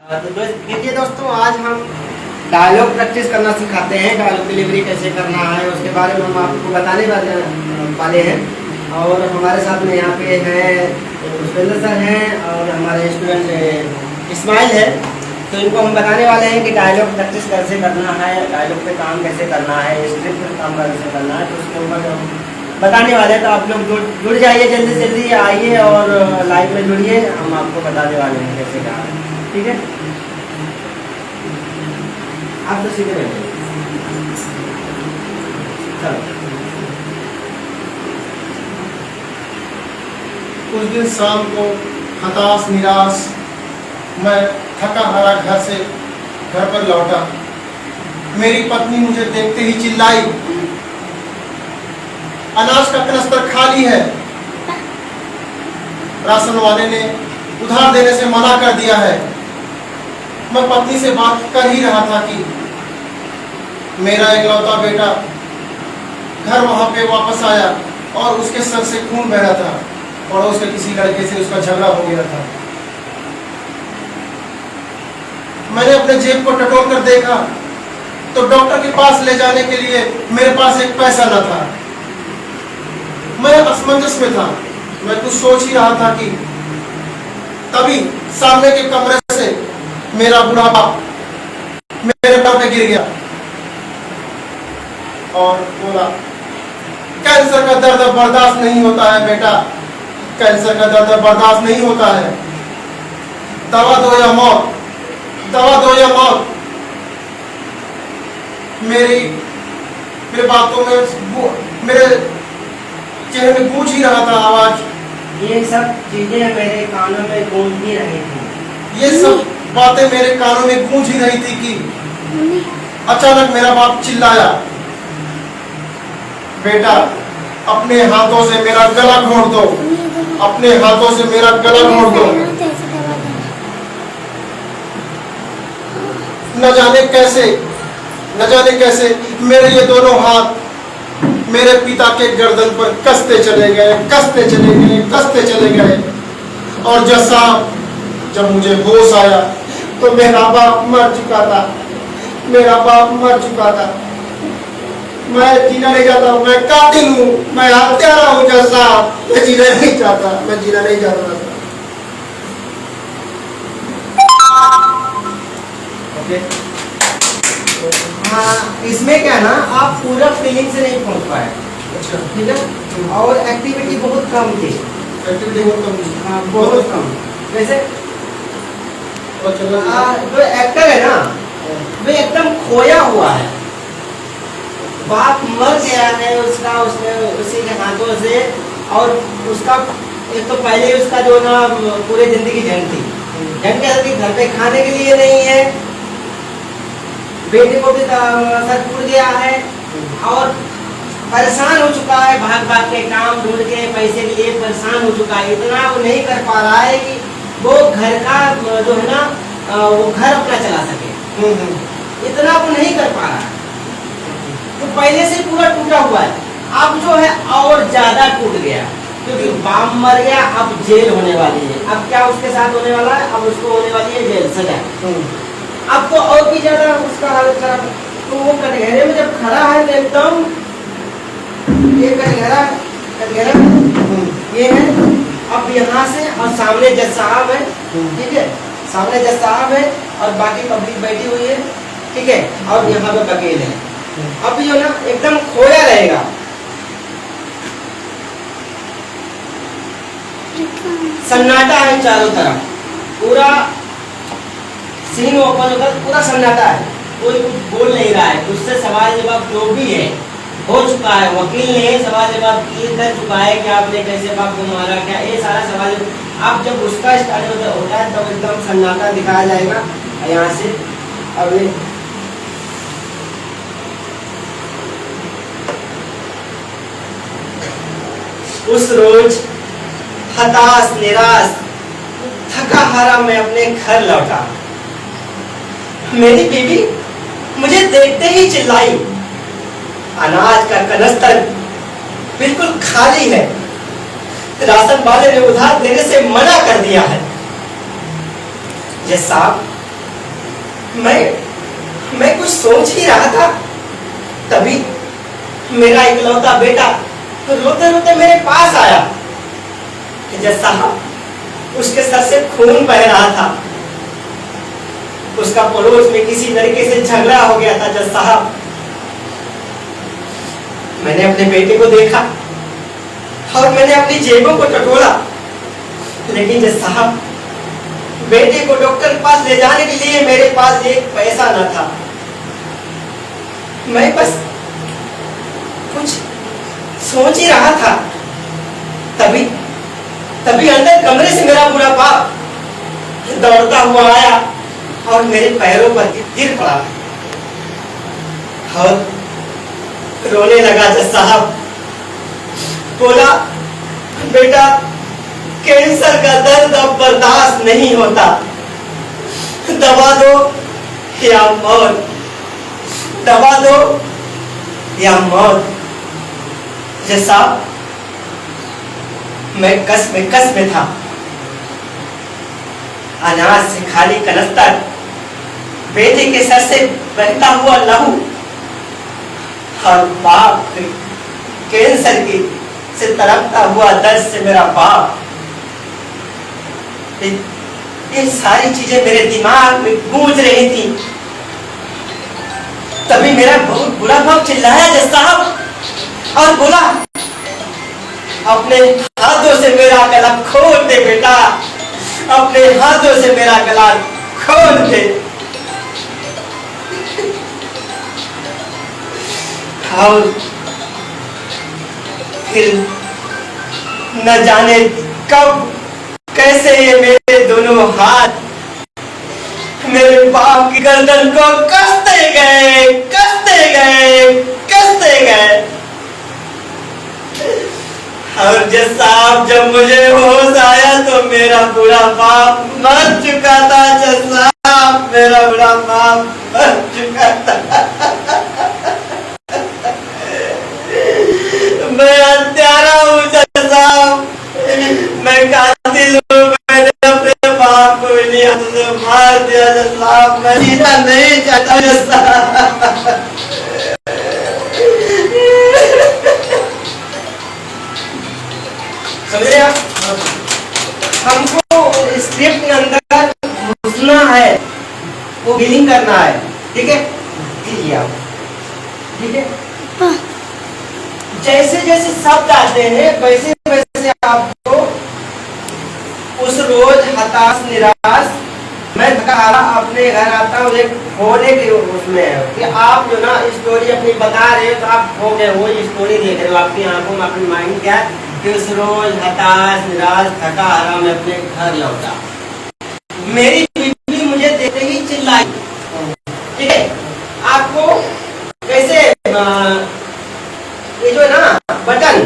तो देखिए दोस्तों, आज हम डायलॉग प्रैक्टिस करना सिखाते हैं। डायलॉग डिलीवरी कैसे करना है उसके बारे में हम आपको बताने वाले हैं। और हमारे साथ में यहाँ पे हैं उपेंद्र सर हैं और हमारे स्टूडेंट इस्माइल है। तो इनको हम बताने वाले हैं कि डायलॉग प्रैक्टिस कैसे करना है, डायलॉग पे काम कैसे करना है, स्क्रिप्ट पे काम कैसे करना है। तो उसके ऊपर हम बताने वाले हैं। तो आप लोग जुड़ जाइए, जल्दी से जल्दी आइए और लाइव में जुड़िए। हम आपको बताने वाले हैं कैसे क्या है। ठीक है, आप तो सीधे बैठे। चलो। उस दिन शाम को हताश निराश मैं थका हारा घर पर लौटा। मेरी पत्नी मुझे देखते ही चिल्लाई, अनाज का कनस्तर खाली है। राशन वाले ने उधार देने से मना कर दिया है। मैं पत्नी से बात कर ही रहा था कि मेरा इकलौता बेटा घर वहां पे वापस आया और उसके सर से खून बह रहा था। पड़ोस के किसी लड़के से उसका झगड़ा हो गया था। मैंने अपने जेब को टटोल कर देखा तो डॉक्टर के पास ले जाने के लिए मेरे पास एक पैसा न था। मैं असमंजस में था। मैं कुछ सोच ही रहा था कि तभी सामने के कमरे से मेरा बूढ़ा बाप मेरे पैर पे गिर गया और बोला, कैंसर का दर्द बर्दाश्त नहीं होता है बेटा, कैंसर का दर्द बर्दाश्त नहीं होता है। दवा दो या मौत, दवा दो या मौत। मेरे बातों में मेरे चेहरे में गूंज ही रहा था आवाज। ये सब चीजें मेरे कानों में गूंज ही रही थी। ये सब बातें मेरे कानों में गूंज ही रही थी कि अचानक मेरा बाप चिल्लाया, बेटा अपने हाथों से मेरा गला घोंट दो, अपने हाथों से मेरा गला घोंट दो। न जाने कैसे मेरे ये दोनों हाथ मेरे पिता के गर्दन पर कसते चले गए। और जब मुझे होश आया तो मेरा बाप मर चुका था। मैं जीना नहीं चाहता हूँ, मैं कातिल हूँ, मैं हत्यारा हूँ जज साहब। मैं जीना नहीं चाहता। ओके। हाँ, इसमें क्या है ना, आप पूरा फीलिंग से नहीं पहुंच पाए। अच्छा, ठीक है। और एक्टिविटी बहुत कम थी। हाँ, बहुत कम। वैसे जो एक्टर है ना, वो एकदम खोया हुआ है। बाप मर गया है उसने उसी के हाथों से। और उसका एक तो पहले उसका जो ना पूरे जिंदगी जंग थी। घर पे खाने के लिए नहीं है, बेटे को भी सर टूट गया है और परेशान हो चुका है। भाग के काम ढूंढ के पैसे के लिए परेशान हो चुका है। इतना वो नहीं कर पा रहा है कि वो घर का जो है ना, वो घर अपना चला सके। इतना वो नहीं कर पा रहा है। तो पहले से पूरा टूटा हुआ है। अब जो है और ज्यादा टूट गया क्योंकि बाप मर गया। अब जेल होने वाली है। अब क्या उसके साथ होने वाला है, अब उसको होने वाली है जेल सजा। अब तो और भी ज्यादा उसका हालत खराब है। तो वो कटघरे में जब खड़ा है तो एकदम ये कटघरा ये है। अब यहाँ से और सामने जज साहब है, ठीक है, सामने जज साहब है और बाकी पब्लिक बैठी हुई है, ठीक है, और यहाँ पे वकील है। अब जो ना एकदम खोया रहेगा। सन्नाटा है चारों तरफ, पूरा सीन ओपन होकर पूरा सन्नाटा है। कोई कुछ बोल नहीं रहा है। उससे सवाल जवाब जो भी है हो चुका है। वकील ने सवाल जवाब कर चुका है कि आपने कैसे बाप को मारा, क्या, ये सारा सवाल। अब जब उसका स्टार्ट होता है तब एकदम सन्नाटा दिखाया जाएगा। यहाँ से अब उस रोज हताश निराश थका हारा मैं अपने घर लौटा। मेरी बीवी मुझे देखते ही चिल्लाई, अनाज का कनस्तर बिल्कुल खाली है, राशन वाले ने उधार देने से मना कर दिया है। जज साहब मैं कुछ सोच ही रहा था, तभी मेरा इकलौता बेटा रोते रोते मेरे पास आया। जज साहब, उसके सर से खून बह रहा था। उसका पड़ोस में किसी लड़के से झगड़ा हो गया था। जज साहब, मैंने अपने बेटे को देखा और मैंने अपनी जेबों को टटोला, लेकिन जज साहब, बेटे को डॉक्टर के पास ले जाने के लिए मेरे पास एक पैसा न था। मैं बस कुछ सोच ही रहा था, तभी अंदर कमरे से मेरा बुरा बाप दौड़ता हुआ आया और मेरे पैरों पर गिर पड़ा और रोने लगा। जज साहब बोला, बेटा, कैंसर का दर्द अब बर्दाश्त नहीं होता, दवा दो या मौत, दवा दो या मौत। जज साहब, मैं कस में था। अनाज से खाली कनस्तर, बेटे के सर से बहता हुआ लहू और बाप कैंसर की से तड़पता हुआ दर्द से मेरा बाप, ये सारी चीजें मेरे दिमाग में गूंज रही थी। तभी मेरा बहुत बुरा बाप चिल्लाया जज साहब और बोला, अपने हाथों से मेरा गला खोल दे बेटा, अपने हाथों से मेरा गला खोल दे। और फिर न जाने कब कैसे ये मेरे दोनों हाथ मेरे बाप की गर्दन को कसते गए, कसते गए, कसते गए। और जज साहब, जब मुझे होश आया तो मेरा बुरा बाप मर चुका था। जज साहब, मेरा बुरा बाप मर चुका था। मैं हत्यारा हूँ जज साहब, मैं कातिल हूँ। मैंने अपने बाप को इन्हीं हाथों से मार दिया जज साहब। मैं जीना नहीं चाहता जज साहब। समझे आप? हमको स्क्रिप्ट के अंदर घुसना है, वो बिलिंग करना है, ठीक है? कीजिए आप, ठीक है? जैसे जैसे शब्द आते हैं वैसे वैसे आपको उस रोज हताश निराश, मैं थका हारा अपने घर आता हूँ, एक होने के उसमें है कि आप जो ना स्टोरी अपनी बता रहे हो, तो आप हो गए वो स्टोरी देख रहे हो आपकी आंखों में, अपनी माइंड क्या है कि उस रोज हताश निराश थका हारा मैं अपने घर लौटा। मेरी बीवी मुझे देखते ही चिल्लाई, ठीक है? आपको कैसे ये जो है ना बटन,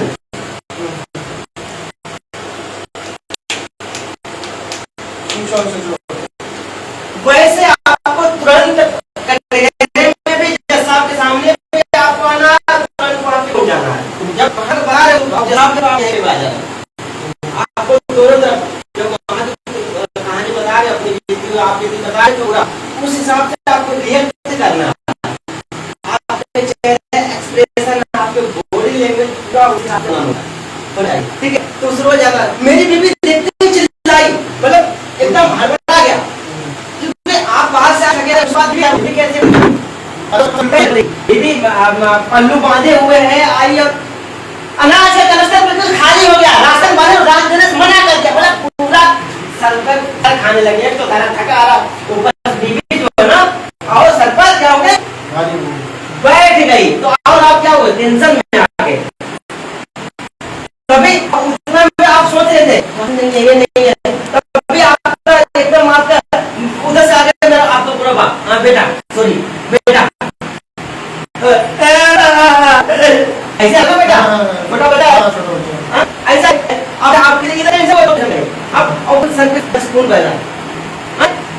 वैसे आपको तुरंत में भी जज साहब के सामने भी आपको आना है, तुरंत वहां पे हो जाना है। जब बाहर जज साहब के पास आ जाना, आपको दोनों तरफ जब वहां कहानी बता रहे अपनी बीती आप बता रहे पूरा, उस हिसाब से आपको रिएक्ट करना है। आपके चेहरे एक्सप्रेशन, आपके बॉडी लैंग्वेज पूरा उस हिसाब से होना है, ठीक है? तो उस रोज आना, मेरी बीवी देखते ही चिल्लाई, मतलब एकदम हड़बड़ा गया, क्योंकि आप बाहर से आ गए, उस बात भी आप कैसे दीदी पल्लू बांधे हुए हैं, आई अब अनाज का कनस्तर बिल्कुल खाली हो गया, राशन वाले राशन देने से मना कर दिया, मतलब पूरा सरपंच खाने लगे। तो खाना थका आ रहा, ऊपर बीवी जो है ना, और सरपंच क्या हो गए, बैठ गई। तो और आप क्या हुए, टेंशन में आ गए। तभी उतना में आप सोच रहे थे नहीं ये नहीं है, तभी आपका एकदम आपका उधर से आ गया मेरा आपका पूरा बाप, हाँ बेटा सॉरी बेटा, ऐसे है ना बेटा, छोटा बेटा ऐसा। अब आपके लिए इधर ऐसे हो अब सर पे स्पून बह रहा है,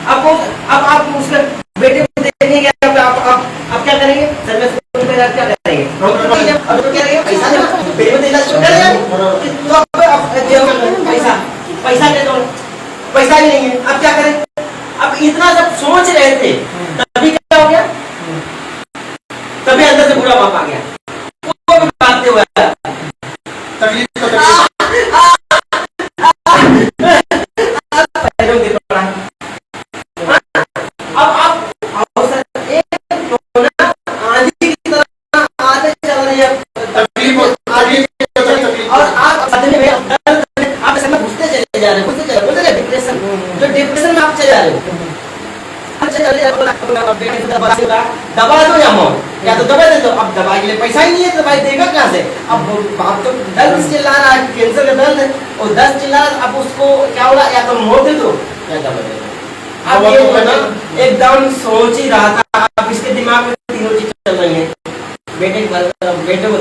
आपको अब आप उसके बेटे को देखेंगे, आप क्या करेंगे, सर में स्पून बह रहा क्या करेंगे, अब तो क्या करेंगे, पैसा दे बेटे को देना शुरू कर पैसा पैसा दे दो, पैसा ही नहीं है, अब क्या करें? अब इतना सब सोच सोच रहे थे, तभी क्या हो गया, तभी अंदर से बुरा बाप आ गया, वो भी बात हुआ। तकलीफ तो तकलीफ। अब आप एक आंधी की तरह आते चल रही है, और आप आदमी में आप ऐसे में घुसते चले जा रहे हैं, डिप्रेशन, जो डिप्रेशन में आप चले जा रहे हो। दवा दो या मौत, या तो दवा दे दो, अब दवाई के लिए पैसा ही नहीं है, दवाई देगा कहाँ से? अब आप तो दर्द चिल्ला रहा है, कैंसर का दर्द है, और 10 चिल्ला, अब उसको क्या बोला, या तो मौत दे दो या दवा दे दो। अब ये बना एकदम सोच ही रहा था, अब इसके दिमाग में तीनों चीज चल रही है, बेटे को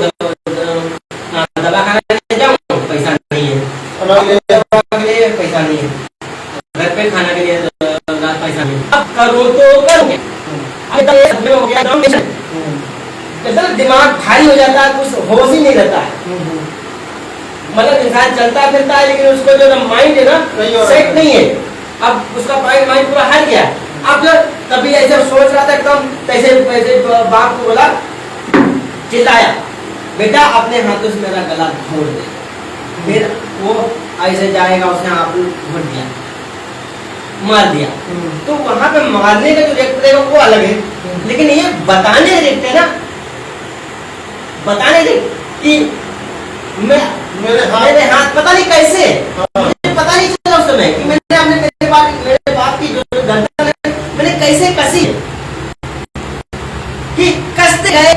दवा खाने ले जाऊं, पैसा नहीं है, दवा के लिए पैसा नहीं है, घर पे खाना के लिए पैसा नहीं, अब करो तो करोगे। एकदम दिमाग भारी हो जाता है, कुछ होश ही नहीं रहता है, मतलब इंसान चलता फिरता है लेकिन उसको जो माइंड है ना सेट नहीं है, अब उसका माइंड पूरा हट गया। अब जो कभी ऐसे सोच रहा था एकदम, ऐसे बाप को बोला, चिल्लाया, बेटा अपने हाथों से मेरा गला घोट दे, फिर वो ऐसे जाएगा, उसने आप घोट दिया, मार दिया, तो वहां पे मारने का जो रिएक्ट है वो अलग है, लेकिन ये बताने रिएक्ट है ना, बताने रिएक्ट कि मेरे हाथ पता नहीं कैसे, मुझे पता नहीं चला उस समय कि मैंने अपने मेरे बाप की जो गर्दन है मैंने कैसे कसी कि कसते गए,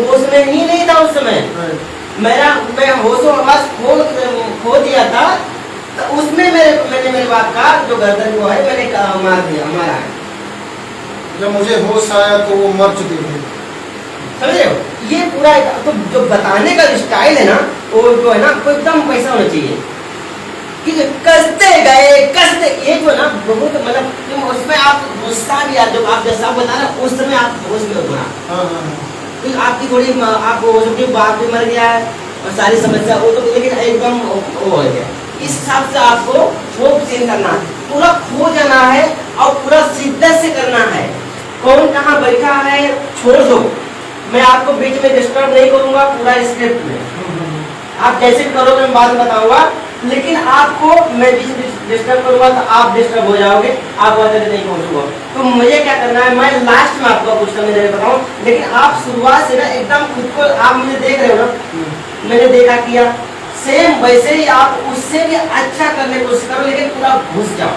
होश में ही नहीं था उस समय, मैं होशो आवाज खो दिया था, तो उसमें मैंने मेरे बाप का जो गर्दन को है मैंने मार दिया, मारा है। जब मुझे होश आया तो वो मर चुके थे, समझ रहे हो? ये पूरा तो जो बताने का स्टाइल है ना, वो जो है ना, वो एकदम वैसा होना चाहिए कि कसते गए, कसते, ये जो ना बहुत मतलब उसमें आप गुस्सा भी जब आप जैसा बता रहे उस समय आप होश में हो तो आपकी थोड़ी आप हो सकती बाप भी मर गया है और सारी समस्या वो तो, लेकिन एकदम वो हो गया, इस हिसाब से आपको वो सीन करना है, पूरा खो जाना है और पूरा शिद्दत से करना है। कौन कहाँ बैठा है छोड़ दो, मैं आपको बीच में डिस्टर्ब नहीं करूंगा, पूरा स्क्रिप्ट में आप जैसे भी करोगे मैं बाद में बताऊंगा, लेकिन आपको मैं बीच में डिस्टर्ब करूंगा तो आप डिस्टर्ब हो जाओगे, आप वहां तक नहीं पहुंचूंगा। तो मुझे क्या करना है, मैं लास्ट में आपको कुछ करने नहीं बताऊं, लेकिन आप शुरुआत से ना एकदम खुद को, आप मुझे देख रहे हो ना, मैंने देखा किया, सेम वैसे ही आप उससे भी अच्छा करने की कोशिश करो, लेकिन पूरा घुस जाओ,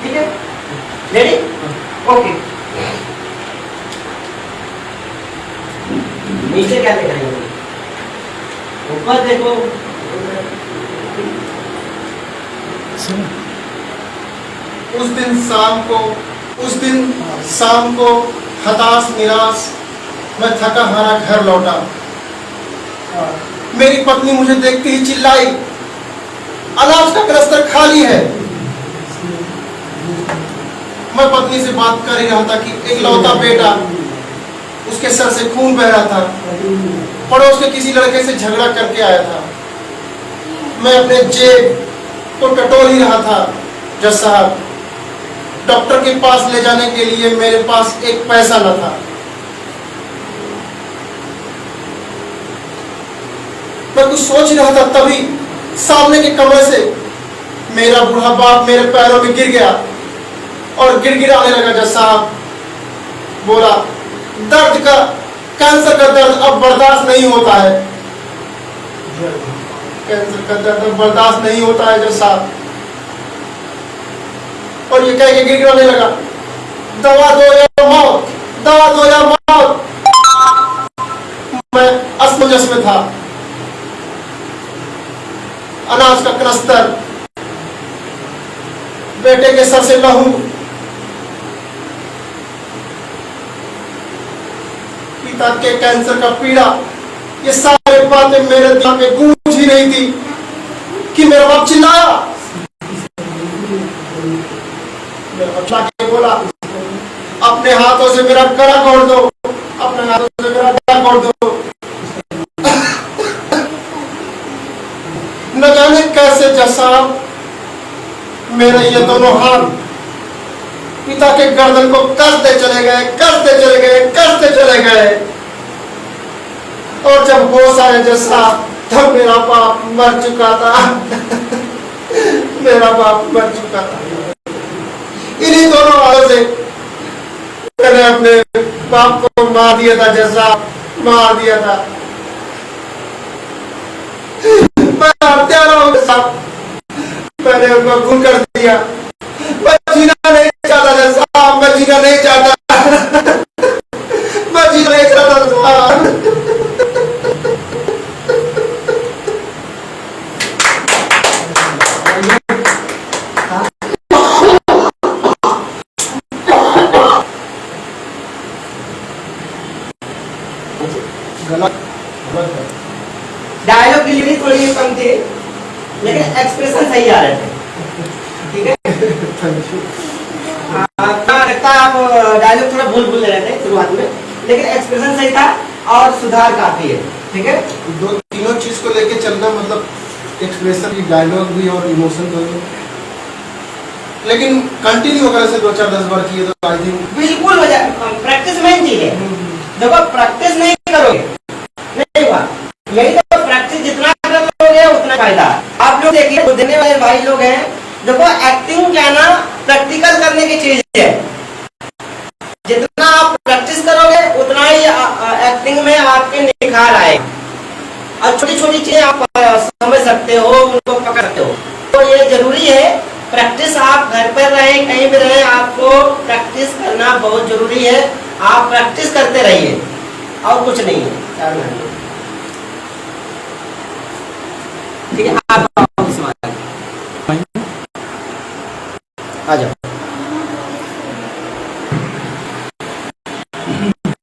ठीक है? रेडी? ओके। नीचे क्या देख रहे हो, ऊपर देखो, उस दिन शाम को हताश निराश मैं थका हारा घर लौटा। मेरी पत्नी मुझे देखते ही चिल्लाई, अनाज का कनस्तर खाली है। मैं पत्नी से बात कर ही रहा था कि एक लौता बेटा, उसके सर से खून बह रहा था, पड़ोस के किसी लड़के से झगड़ा करके आया था। मैं अपने जेब को टटोल ही रहा था। जज साहब, डॉक्टर के पास ले जाने के लिए मेरे पास एक पैसा न था। मैं कुछ सोच रहा था, तभी सामने के कमरे से मेरा बूढ़ा बाप मेरे पैरों में गिर गया और गिड़गिड़ाने लगा। जज साहब बोला, दर्द का, कैंसर का दर्द अब बर्दाश्त नहीं होता है, कैंसर का दर्द अब बर्दाश्त नहीं होता है जज साहब। और ये कह के गिड़गिड़ाने लगा, दवा दो या मौत, दवा दो या मौत। मैं असमंजस में था। अनाज का कनस्तर, बेटे के सर से लहू, पिता के कैंसर का पीड़ा, ये सारे बातें मेरे दिमाग में गूंज ही नहीं थी कि मेरा बाप चिल्लाया। के बोला, अपने हाथों से मेरा गला तोड़ दो, अपने हाथों से मेरा गला तोड़ दो। न जाने कैसे जज साहब मेरे ये दोनों हाथ पिता के गर्दन को कसते चले गए, कसते चले गए, कसते चले गए। और जब होश आया जैसा, तब मेरा बाप मर चुका था। मेरा बाप मर चुका था। इन्हीं दोनों हाथों से मैंने अपने बाप को मार दिया था, जैसा मार दिया था। मैं हत्यारा हूं साहब, मैंने उनको खून कर दिया। मैं जीना नहीं चाहता था साहब, मैं जीना नहीं चाहता। मैं जीना नहीं चाहता साहब। डायलॉग डिलीवरी थोड़ी कम थी, लेकिन एक्सप्रेशन सही आ रहे थे। ठीक है, लगता है आप डायलॉग थोड़ा भूल भूल रहे थे शुरुआत में, लेकिन एक्सप्रेशन सही था और सुधार काफी है। ठीक है, दो तीनों चीज को लेके चलना, मतलब एक्सप्रेशन भी, डायलॉग भी और इमोशन दोनों। लेकिन कंटिन्यू अगर ऐसे 2-4-10 बार किए तो आई थिंक बिल्कुल प्रैक्टिस मेन चीज है। देखो प्रैक्टिस नहीं करोगे नहीं हुआ, यही तो प्रैक्टिस जितना करोगे उतना फायदा। आप लोग देखिए देने वाले भाई लोग हैं, देखो एक्टिंग क्या ना प्रैक्टिकल करने की चीज है। जितना आप प्रैक्टिस करोगे उतना ही एक्टिंग में आपके निखार आएगा और छोटी छोटी चीजें आप समझ सकते हो, उनको पकड़ सकते हो। तो ये जरूरी है प्रैक्टिस। आप घर पर रहे कहीं भी रहे, आपको प्रैक्टिस करना बहुत जरूरी है। आप प्रैक्टिस करते रहिए और कुछ नहीं है। ठीक है, आप आ जाओ।